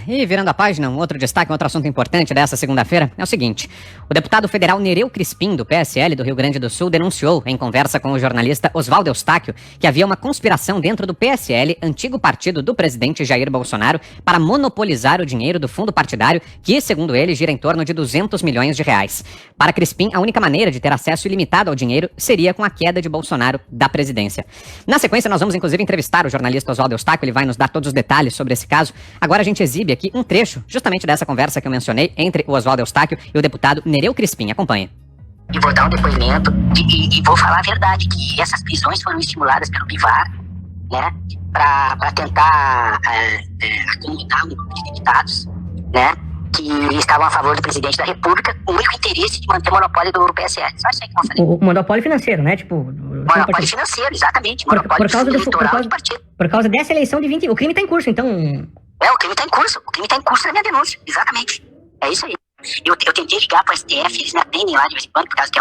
E virando a página, um outro destaque, um outro assunto importante dessa segunda-feira é o seguinte: o deputado federal Nereu Crispim, do PSL do Rio Grande do Sul, denunciou, em conversa com o jornalista Oswaldo Eustáquio, que havia uma conspiração dentro do PSL, antigo partido do presidente Jair Bolsonaro, para monopolizar o dinheiro do fundo partidário, que, segundo ele, gira em torno de 200 milhões de reais. Para Crispim, a única maneira de ter acesso ilimitado ao dinheiro seria com a queda de Bolsonaro da presidência. Na sequência, nós vamos inclusive entrevistar o jornalista Oswaldo Eustáquio, ele vai nos dar todos os detalhes sobre esse caso. Agora a gente exibe aqui um trecho justamente dessa conversa que eu mencionei entre o Oswaldo Eustáquio e o deputado Nereu Crispim. Acompanhe. E vou dar um depoimento e vou falar a verdade, que essas prisões foram estimuladas pelo Bivar, né, para tentar acomodar um grupo de deputados, né, que estavam a favor do presidente da República, com o único interesse de manter o monopólio do PSL. Só isso aí que eu falei. O monopólio financeiro, né? Tipo, monopólio financeiro, exatamente. Monopólio eleitoral do partido. Por causa dessa eleição de 20... O crime tá em curso, então... O crime tá em curso. O crime tá em curso na minha denúncia. Exatamente. É isso aí. Eu tentei ligar pro STF, eles me atendem lá de vez em quando, por causa que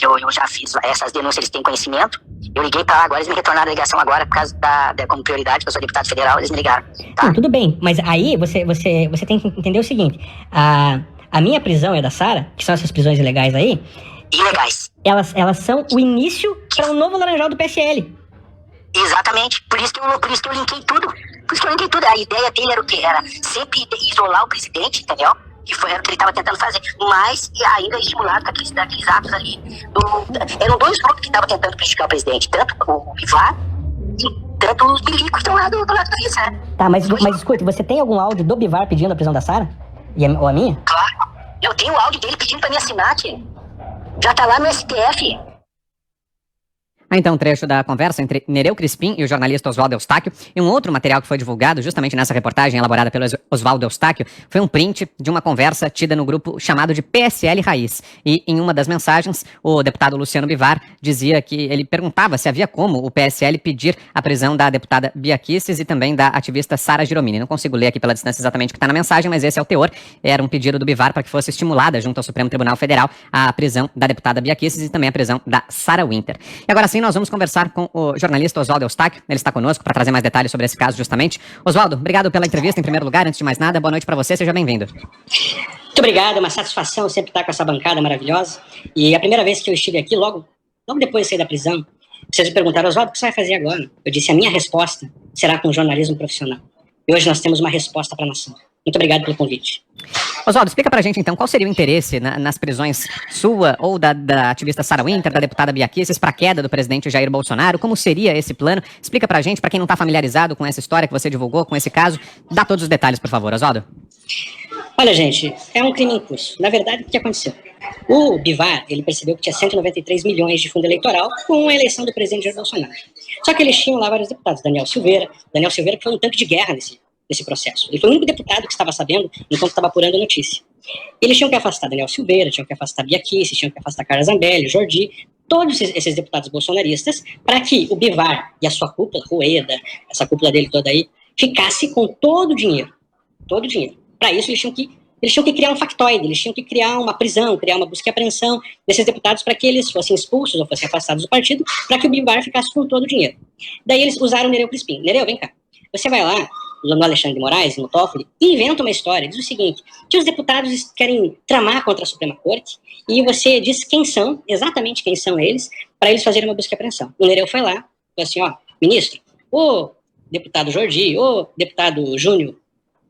eu já fiz essas denúncias, eles têm conhecimento. Eu liguei pra lá agora, eles me retornaram a ligação agora, por causa como prioridade, que eu sou deputado federal, eles me ligaram. Tá? Não, tudo bem, mas aí você tem que entender o seguinte: a minha prisão e a da Sara, que são essas prisões ilegais aí... Ilegais. Elas são o início para um novo laranjal do PSL. Exatamente, por isso que eu linkei tudo. A ideia dele era o quê? Era sempre isolar o presidente, entendeu? Que era o que ele estava tentando fazer. Mas ainda estimulado com aqueles atos ali. Eram dois grupos que estavam tentando prejudicar o presidente. Tanto o Bivar e tanto os milicos que estão lá do lado da isso, né? Tá, mas escute, você tem algum áudio do Bivar pedindo a prisão da Sara? Ou a minha? Claro. Eu tenho o áudio dele pedindo pra me assinar, tio. Já tá lá no STF. Então, um trecho da conversa entre Nereu Crispim e o jornalista Oswaldo Eustáquio. E um outro material que foi divulgado justamente nessa reportagem elaborada pelo Oswaldo Eustáquio foi um print de uma conversa tida no grupo chamado de PSL Raiz. E em uma das mensagens, o deputado Luciano Bivar dizia que ele perguntava se havia como o PSL pedir a prisão da deputada Bia Kicis e também da ativista Sara Giromini. Não consigo ler aqui pela distância exatamente o que está na mensagem, mas esse é o teor. Era um pedido do Bivar para que fosse estimulada junto ao Supremo Tribunal Federal a prisão da deputada Bia Kicis e também a prisão da Sara Winter. E agora sim, nós vamos conversar com o jornalista Oswaldo Eustáquio. Ele está conosco para trazer mais detalhes sobre esse caso justamente. Oswaldo, obrigado pela entrevista em primeiro lugar. Antes de mais nada, boa noite para você, seja bem-vindo. Muito obrigado, é uma satisfação sempre estar com essa bancada maravilhosa. E a primeira vez que eu estive aqui, logo depois de sair da prisão, vocês me perguntaram: Oswaldo, o que você vai fazer agora? Eu disse: a minha resposta será com jornalismo profissional. E hoje nós temos uma resposta para a nação. Muito obrigado pelo convite. Oswaldo, explica pra gente então qual seria o interesse nas prisões sua ou da ativista Sara Winter, da deputada Bia Kicis, para a queda do presidente Jair Bolsonaro. Como seria esse plano? Explica pra gente, pra quem não tá familiarizado com essa história que você divulgou, com esse caso. Dá todos os detalhes, por favor, Oswaldo. Olha, gente, é um crime em curso. Na verdade, o que aconteceu? O Bivar, ele percebeu que tinha 193 milhões de fundo eleitoral com a eleição do presidente Jair Bolsonaro. Só que eles tinham lá vários deputados. Daniel Silveira que foi um tanque de guerra nesse processo. Ele foi o único deputado que estava sabendo enquanto estava apurando a notícia. Eles tinham que afastar Daniel Silveira, tinham que afastar Bia Kicis, tinham que afastar Carla Zambelli, Jordi, todos esses deputados bolsonaristas, para que o Bivar e a sua cúpula, Rueda, essa cúpula dele toda aí, ficasse com todo o dinheiro. Todo o dinheiro. Para isso, eles tinham que criar um factoide, eles tinham que criar uma prisão, criar uma busca e apreensão desses deputados para que eles fossem expulsos ou fossem afastados do partido, para que o Bivar ficasse com todo o dinheiro. Daí eles usaram o Nereu Crispim. Nereu, vem cá. Você vai lá no Alexandre de Moraes, no Toffoli, e inventa uma história, diz o seguinte: que os deputados querem tramar contra a Suprema Corte, e você diz quem são, exatamente quem são eles, para eles fazerem uma busca e apreensão. O Nereu foi lá, falou assim: ó, ministro, o deputado Jordi, o deputado Júnior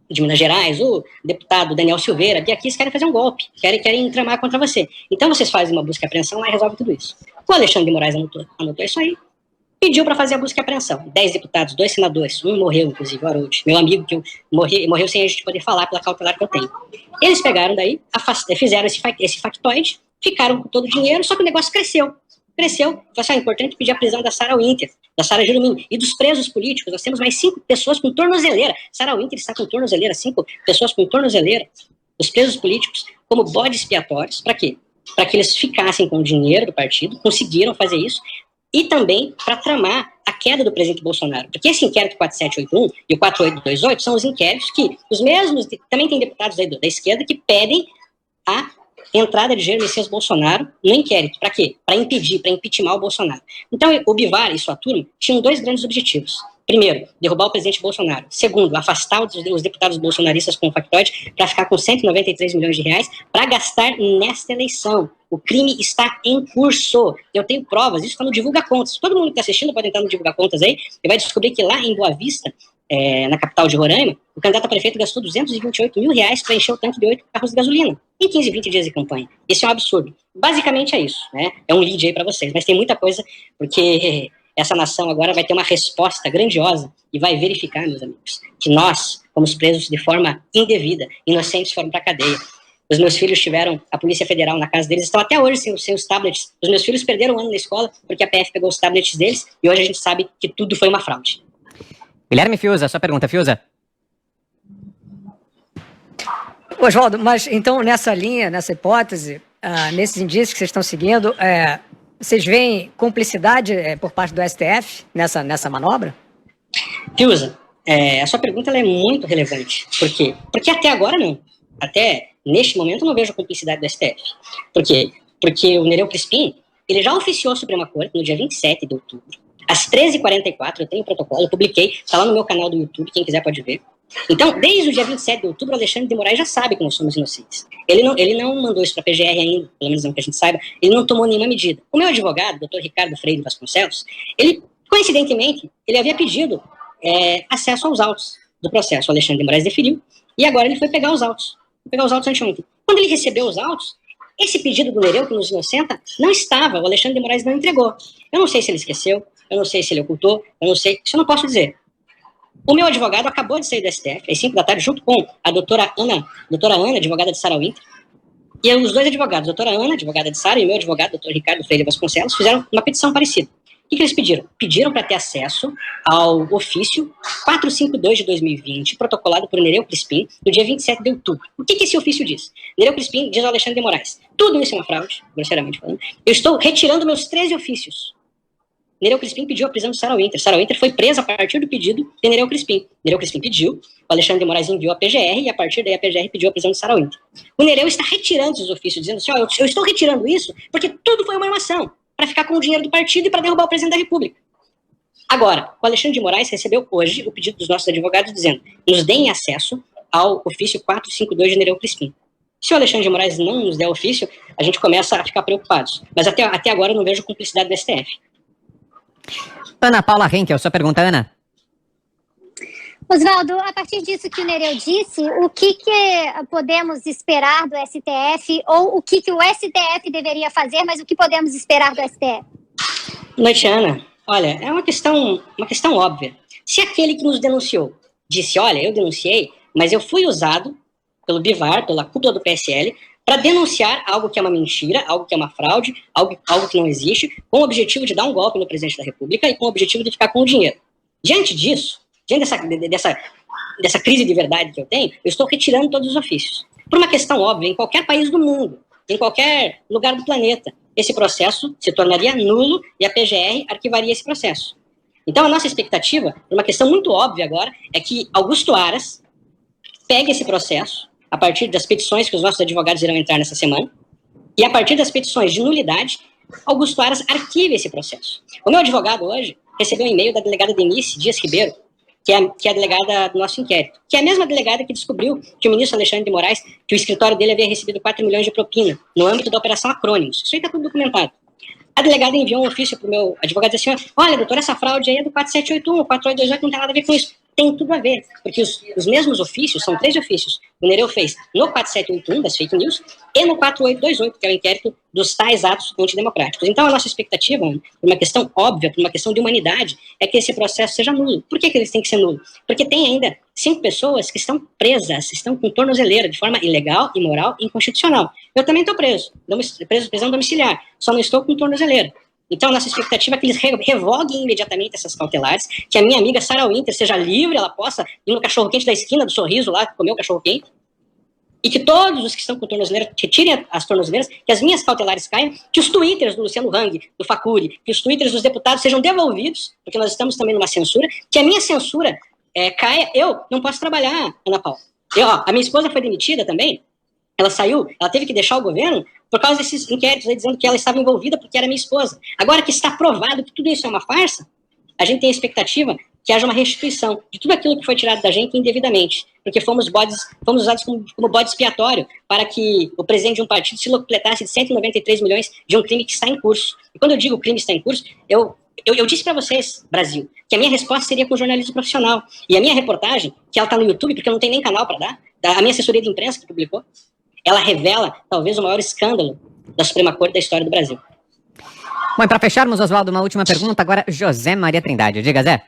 de Minas Gerais, o deputado Daniel Silveira, que aqui eles querem fazer um golpe, querem tramar contra você. Então vocês fazem uma busca e apreensão lá e resolve tudo isso. O Alexandre de Moraes anotou isso aí, pediu para fazer a busca e apreensão. 10 deputados, 2 senadores, um morreu, inclusive, o Harold, meu amigo, que morreu sem a gente poder falar pela cautelar que eu tenho. Eles pegaram daí, fizeram esse factoide, ficaram com todo o dinheiro, só que o negócio cresceu. Falou assim: é importante pedir a prisão da Sara Winter, da Sara Giromini, e dos presos políticos. Nós temos mais 5 pessoas com tornozeleira. Sara Winter está com tornozeleira, 5 pessoas com tornozeleira. Os presos políticos como bodes expiatórios, para quê? Para que eles ficassem com o dinheiro do partido, conseguiram fazer isso, e também para tramar a queda do presidente Bolsonaro. Porque esse inquérito 4781 e o 4828 são os inquéritos que os mesmos, também tem deputados aí da esquerda que pedem a entrada de Jair Messias Bolsonaro no inquérito. Para quê? Para impedir, para impeachment o Bolsonaro. Então, o Bivar e sua turma tinham 2 grandes objetivos. Primeiro, derrubar o presidente Bolsonaro. Segundo, afastar os deputados bolsonaristas com o factoide para ficar com 193 milhões de reais para gastar nesta eleição. O crime está em curso. Eu tenho provas, isso está no Divulga Contas. Todo mundo que está assistindo pode entrar no Divulga Contas aí e vai descobrir que lá em Boa Vista, na capital de Roraima, o candidato a prefeito gastou 228 mil reais para encher o tanque de 8 carros de gasolina em 15, 20 dias de campanha. Isso é um absurdo. Basicamente é isso, né? É um lead aí para vocês, mas tem muita coisa, porque essa nação agora vai ter uma resposta grandiosa e vai verificar, meus amigos, que nós fomos presos de forma indevida, inocentes foram para a cadeia. Os meus filhos tiveram a Polícia Federal na casa deles, estão até hoje sem os tablets. Os meus filhos perderam um ano na escola porque a PF pegou os tablets deles e hoje a gente sabe que tudo foi uma fraude. Guilherme Fiuza, sua pergunta, Fiuza. Oswaldo, mas então nessa linha, nessa hipótese, nesses indícios que vocês estão seguindo, vocês veem cumplicidade por parte do STF nessa manobra? Fiuza, a sua pergunta ela é muito relevante. Por quê? Porque até agora não. Até neste momento eu não vejo cumplicidade do STF. Por quê? Porque o Nereu Crispim, ele já oficiou a Suprema Corte no dia 27 de outubro. Às 13h44, eu tenho o protocolo, eu publiquei, está lá no meu canal do YouTube, quem quiser pode ver. Então, desde o dia 27 de outubro, o Alexandre de Moraes já sabe que nós somos inocentes. Ele não mandou isso para a PGR ainda, pelo menos não que a gente saiba, ele não tomou nenhuma medida. O meu advogado, o Dr. Ricardo Freire Vasconcelos, ele, coincidentemente, ele havia pedido acesso aos autos do processo. O Alexandre de Moraes deferiu, e agora ele foi pegar os autos. Foi pegar os autos anteontem. Quando ele recebeu os autos, esse pedido do Nereu, que nos inocenta, não estava, o Alexandre de Moraes não entregou. Eu não sei se ele esqueceu, eu não sei se ele ocultou, eu não sei, isso eu não posso dizer. O meu advogado acabou de sair do STF, às 5 da tarde, junto com a doutora Ana, advogada de Sara Winter, e os dois advogados, a doutora Ana, advogada de Sara, e o meu advogado, doutor Ricardo Freire Vasconcelos, fizeram uma petição parecida. O que eles pediram? Pediram para ter acesso ao ofício 452 de 2020, protocolado por Nereu Crispim, no dia 27 de outubro. O que esse ofício diz? Nereu Crispim diz ao Alexandre de Moraes: tudo isso é uma fraude, grosseiramente falando. Eu estou retirando meus 13 ofícios. Nereu Crispim pediu a prisão de Sara Winter. Sara Winter foi presa a partir do pedido de Nereu Crispim. Nereu Crispim pediu, o Alexandre de Moraes enviou a PGR e a partir daí a PGR pediu a prisão de Sara Winter. O Nereu está retirando esses ofícios, dizendo assim: eu estou retirando isso porque tudo foi uma armação para ficar com o dinheiro do partido e para derrubar o presidente da República. Agora, o Alexandre de Moraes recebeu hoje o pedido dos nossos advogados dizendo: nos deem acesso ao ofício 452 de Nereu Crispim. Se o Alexandre de Moraes não nos der o ofício, a gente começa a ficar preocupados. Mas até agora eu não vejo cumplicidade do STF. Ana Paula Henkel, sua pergunta, Ana. Oswaldo, a partir disso que o Nereu disse, o que podemos esperar do STF, ou o que o STF deveria fazer, mas o que podemos esperar do STF? Boa noite, Ana. Olha, é uma questão óbvia. Se aquele que nos denunciou disse: olha, eu denunciei, mas eu fui usado pelo Bivar, pela cúpula do PSL, para denunciar algo que é uma mentira, algo que é uma fraude, algo que não existe, com o objetivo de dar um golpe no presidente da República e com o objetivo de ficar com o dinheiro. Diante disso, diante dessa crise de verdade que eu tenho, eu estou retirando todos os ofícios. Por uma questão óbvia, em qualquer país do mundo, em qualquer lugar do planeta, esse processo se tornaria nulo e a PGR arquivaria esse processo. Então, a nossa expectativa, por uma questão muito óbvia agora, é que Augusto Aras pegue esse processo, a partir das petições que os nossos advogados irão entrar nessa semana, e a partir das petições de nulidade, Augusto Aras arquive esse processo. O meu advogado hoje recebeu um e-mail da delegada Denise Dias Ribeiro, que é a delegada do nosso inquérito, que é a mesma delegada que descobriu que o ministro Alexandre de Moraes, que o escritório dele havia recebido 4 milhões de propina no âmbito da Operação Acrônimos. Isso aí está tudo documentado. A delegada enviou um ofício para o meu advogado e disse assim: olha, doutor, essa fraude aí é do 4781, o 4828 não tem nada a ver com isso. Tem tudo a ver, porque os mesmos ofícios, são 3 ofícios, o Nereu fez no 4781, das fake news, e no 4828, que é o inquérito dos tais atos antidemocráticos. Então, a nossa expectativa, por uma questão óbvia, por uma questão de humanidade, é que esse processo seja nulo. Por que eles têm que ser nulo? Porque tem ainda 5 pessoas que estão presas, estão com tornozeleira, de forma ilegal, imoral e inconstitucional. Eu também estou preso, prisão domiciliar, só não estou com tornozeleira. Então, a nossa expectativa é que eles revoguem imediatamente essas cautelares, que a minha amiga Sara Winter seja livre, ela possa ir no cachorro-quente da esquina do Sorriso lá, comer o cachorro-quente, e que todos os que estão com tornozeleira retirem as tornozeleiras, que as minhas cautelares caiam, que os twitters do Luciano Hang, do Facuri, que os twitters dos deputados sejam devolvidos, porque nós estamos também numa censura, que a minha censura caia. Eu não posso trabalhar, Ana Paula. A minha esposa foi demitida também, ela saiu, ela teve que deixar o governo por causa desses inquéritos aí, dizendo que ela estava envolvida porque era minha esposa. Agora que está provado que tudo isso é uma farsa, a gente tem a expectativa que haja uma restituição de tudo aquilo que foi tirado da gente indevidamente, porque fomos usados como bode expiatório para que o presidente de um partido se locupletasse de 193 milhões de um crime que está em curso. E quando eu digo crime está em curso, eu disse para vocês, Brasil, que a minha resposta seria com jornalismo profissional. E a minha reportagem, que ela está no YouTube, porque eu não tenho nem canal para dar, a minha assessoria de imprensa que publicou, ela revela talvez o maior escândalo da Suprema Corte da história do Brasil. Bom, e para fecharmos, Oswaldo, uma última pergunta. Agora, José Maria Trindade. Diga, Zé.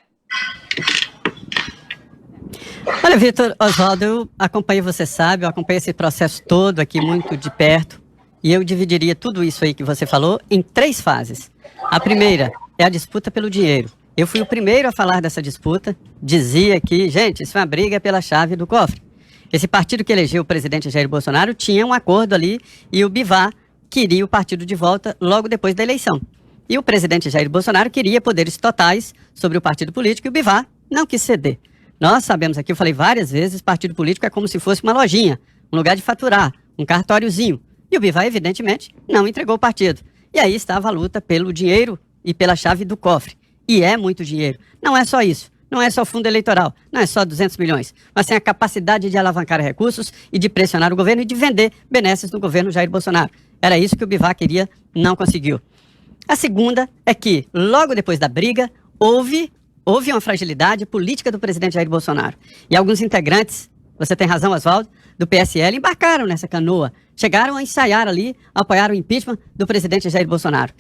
Olha, Vitor, Oswaldo, eu acompanho, você sabe, eu acompanho esse processo todo aqui muito de perto. E eu dividiria tudo isso aí que você falou em 3 fases. A primeira é a disputa pelo dinheiro. Eu fui o primeiro a falar dessa disputa. Dizia que, gente, isso é uma briga pela chave do cofre. Esse partido que elegeu o presidente Jair Bolsonaro tinha um acordo ali e o Bivar queria o partido de volta logo depois da eleição. E o presidente Jair Bolsonaro queria poderes totais sobre o partido político e o Bivar não quis ceder. Nós sabemos aqui, eu falei várias vezes, partido político é como se fosse uma lojinha, um lugar de faturar, um cartóriozinho. E o Bivar, evidentemente, não entregou o partido. E aí estava a luta pelo dinheiro e pela chave do cofre. E é muito dinheiro. Não é só isso. Não é só fundo eleitoral, não é só 200 milhões, mas tem a capacidade de alavancar recursos e de pressionar o governo e de vender benesses no governo Jair Bolsonaro. Era isso que o Bivar queria, não conseguiu. A segunda é que, logo depois da briga, houve uma fragilidade política do presidente Jair Bolsonaro. E alguns integrantes, você tem razão, Oswaldo, do PSL, embarcaram nessa canoa, chegaram a ensaiar ali, apoiar o impeachment do presidente Jair Bolsonaro.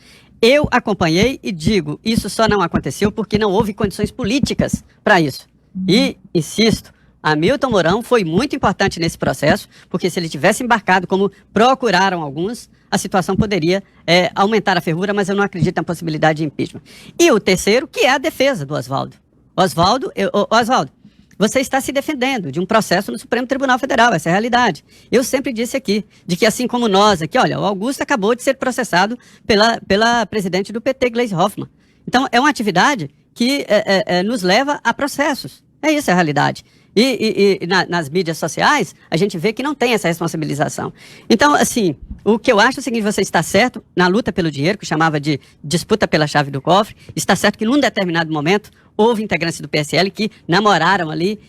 Eu acompanhei e digo, isso só não aconteceu porque não houve condições políticas para isso. E, insisto, Hamilton Mourão foi muito importante nesse processo, porque se ele tivesse embarcado, como procuraram alguns, a situação poderia aumentar a fervura, mas eu não acredito na possibilidade de impeachment. E o terceiro, que é a defesa do Oswaldo. Oswaldo, você está se defendendo de um processo no Supremo Tribunal Federal, essa é a realidade. Eu sempre disse aqui, de que assim como nós aqui, olha, o Augusto acabou de ser processado pela presidente do PT, Gleisi Hoffmann. Então, é uma atividade que nos leva a processos. É isso a realidade. E nas mídias sociais, a gente vê que não tem essa responsabilização. Então, assim, o que eu acho é o seguinte, você está certo na luta pelo dinheiro, que chamava de disputa pela chave do cofre, está certo que num determinado momento houve integrantes do PSL que namoraram ali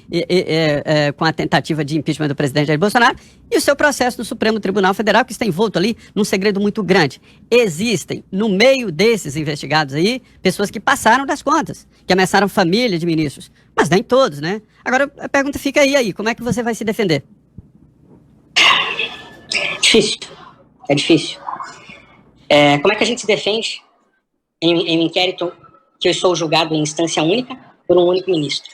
com a tentativa de impeachment do presidente Jair Bolsonaro e o seu processo no Supremo Tribunal Federal, que está envolto ali num segredo muito grande. Existem, no meio desses investigados aí, pessoas que passaram das contas, que ameaçaram família de ministros, mas nem todos, né? Agora, a pergunta fica aí, como é que você vai se defender? Difícil. É difícil. Como é que a gente se defende em um inquérito que eu sou julgado em instância única por um único ministro?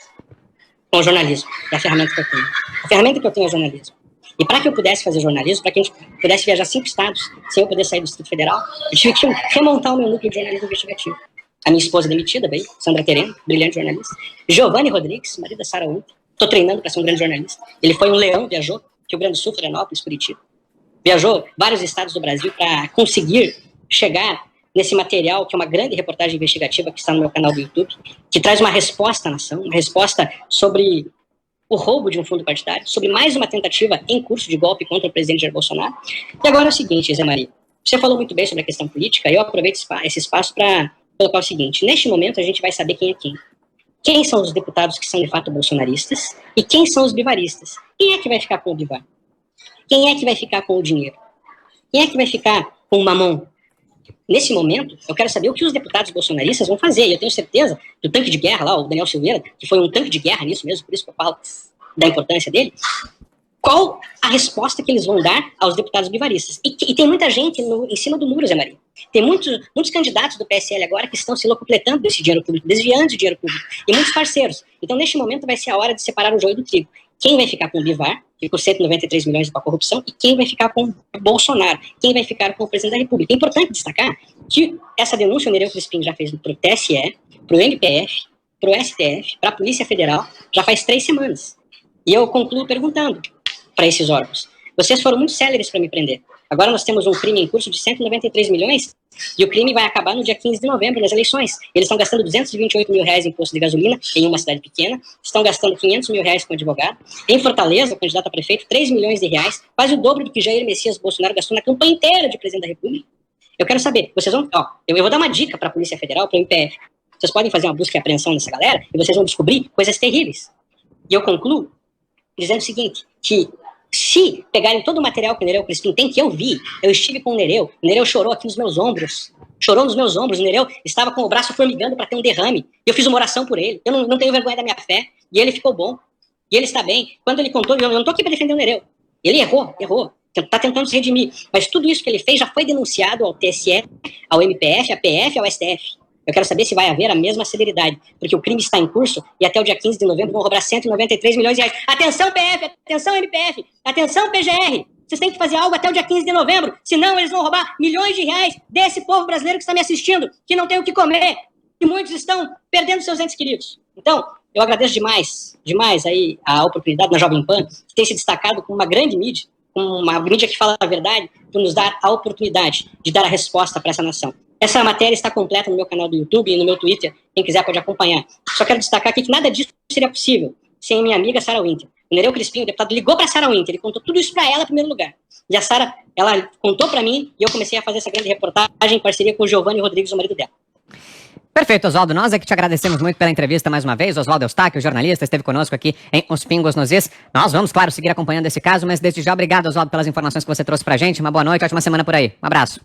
Com o jornalismo. É a ferramenta que eu tenho. A ferramenta que eu tenho é o jornalismo. E para que eu pudesse fazer jornalismo, para que a gente pudesse viajar 5 estados sem eu poder sair do Distrito Federal, eu tive que remontar o meu núcleo de jornalismo investigativo. A minha esposa demitida, bem, Sandra Tereno, brilhante jornalista. Giovanni Rodrigues, marido da Sara Uto. Estou treinando para ser um grande jornalista. Ele foi um leão, viajou Rio Grande do Sul, Florianópolis, Curitiba. Viajou vários estados do Brasil para conseguir chegar nesse material, que é uma grande reportagem investigativa que está no meu canal do YouTube, que traz uma resposta à nação, uma resposta sobre o roubo de um fundo partidário, sobre mais uma tentativa em curso de golpe contra o presidente Jair Bolsonaro. E agora é o seguinte, Zé Maria, você falou muito bem sobre a questão política, e eu aproveito esse espaço para colocar o seguinte, neste momento a gente vai saber quem é quem. Quem são os deputados que são de fato bolsonaristas e quem são os bivaristas. Quem é que vai ficar com o Bivar? Quem é que vai ficar com o dinheiro? Quem é que vai ficar com o mamão? Nesse momento, eu quero saber o que os deputados bolsonaristas vão fazer. E eu tenho certeza que o tanque de guerra lá, o Daniel Silveira, que foi um tanque de guerra nisso mesmo, por isso que eu falo da importância dele, qual a resposta que eles vão dar aos deputados bivaristas? E tem muita gente em cima do muro, Zé Maria. Tem muitos candidatos do PSL agora que estão se locupletando desse dinheiro público, desviando de dinheiro público. E muitos parceiros. Então, neste momento, vai ser a hora de separar o joio do trigo. Quem vai ficar com o Bivar, e por 193 milhões com a corrupção, e quem vai ficar com o Bolsonaro, quem vai ficar com o presidente da República. É importante destacar que essa denúncia o Nereu Crispim já fez para o TSE, para o MPF, para o STF, para a Polícia Federal, já faz 3 semanas. E eu concluo perguntando para esses órgãos. Vocês foram muito céleres para me prender. Agora nós temos um crime em curso de 193 milhões e o crime vai acabar no dia 15 de novembro, nas eleições. Eles estão gastando 228 mil reais em imposto de gasolina em uma cidade pequena, estão gastando 500 mil reais com advogado. Em Fortaleza, o candidato a prefeito, 3 milhões de reais, quase o dobro do que Jair Messias Bolsonaro gastou na campanha inteira de presidente da República. Eu quero saber, vocês vão... eu vou dar uma dica para a Polícia Federal, para o MPF. vocês podem fazer uma busca e apreensão dessa galera e vocês vão descobrir coisas terríveis. E eu concluo dizendo o seguinte, que se pegarem todo o material que o Nereu Crispim tem, que eu vi, eu estive com o Nereu chorou aqui nos meus ombros, o Nereu estava com o braço formigando para ter um derrame, e eu fiz uma oração por ele, eu não tenho vergonha da minha fé, e ele ficou bom, e ele está bem. Quando ele contou, eu não estou aqui para defender o Nereu, ele errou, está tentando se redimir, mas tudo isso que ele fez já foi denunciado ao TSE, ao MPF, à PF, ao STF. Eu quero saber se vai haver a mesma celeridade, porque o crime está em curso e até o dia 15 de novembro vão roubar 193 milhões de reais. Atenção PF, atenção MPF, atenção PGR, vocês têm que fazer algo até o dia 15 de novembro, senão eles vão roubar milhões de reais desse povo brasileiro que está me assistindo, que não tem o que comer, e muitos estão perdendo seus entes queridos. Então, eu agradeço demais aí a oportunidade na Jovem Pan, que tem se destacado como uma grande mídia, uma mídia que fala a verdade, por nos dar a oportunidade de dar a resposta para essa nação. Essa matéria está completa no meu canal do YouTube e no meu Twitter, quem quiser pode acompanhar. Só quero destacar aqui que nada disso seria possível sem minha amiga Sarah Winter. O Nereu Crispim, o deputado, ligou para Sarah Winter, ele contou tudo isso para ela em primeiro lugar. E a Sarah, ela contou para mim e eu comecei a fazer essa grande reportagem em parceria com o Giovanni Rodrigues, o marido dela. Perfeito, Oswaldo. Nós é que te agradecemos muito pela entrevista mais uma vez. Oswaldo Eustáquio, jornalista, esteve conosco aqui em Os Pingos nos Is. Nós vamos, claro, seguir acompanhando esse caso, mas desde já, obrigado, Oswaldo, pelas informações que você trouxe pra gente. Uma boa noite, ótima semana por aí. Um abraço.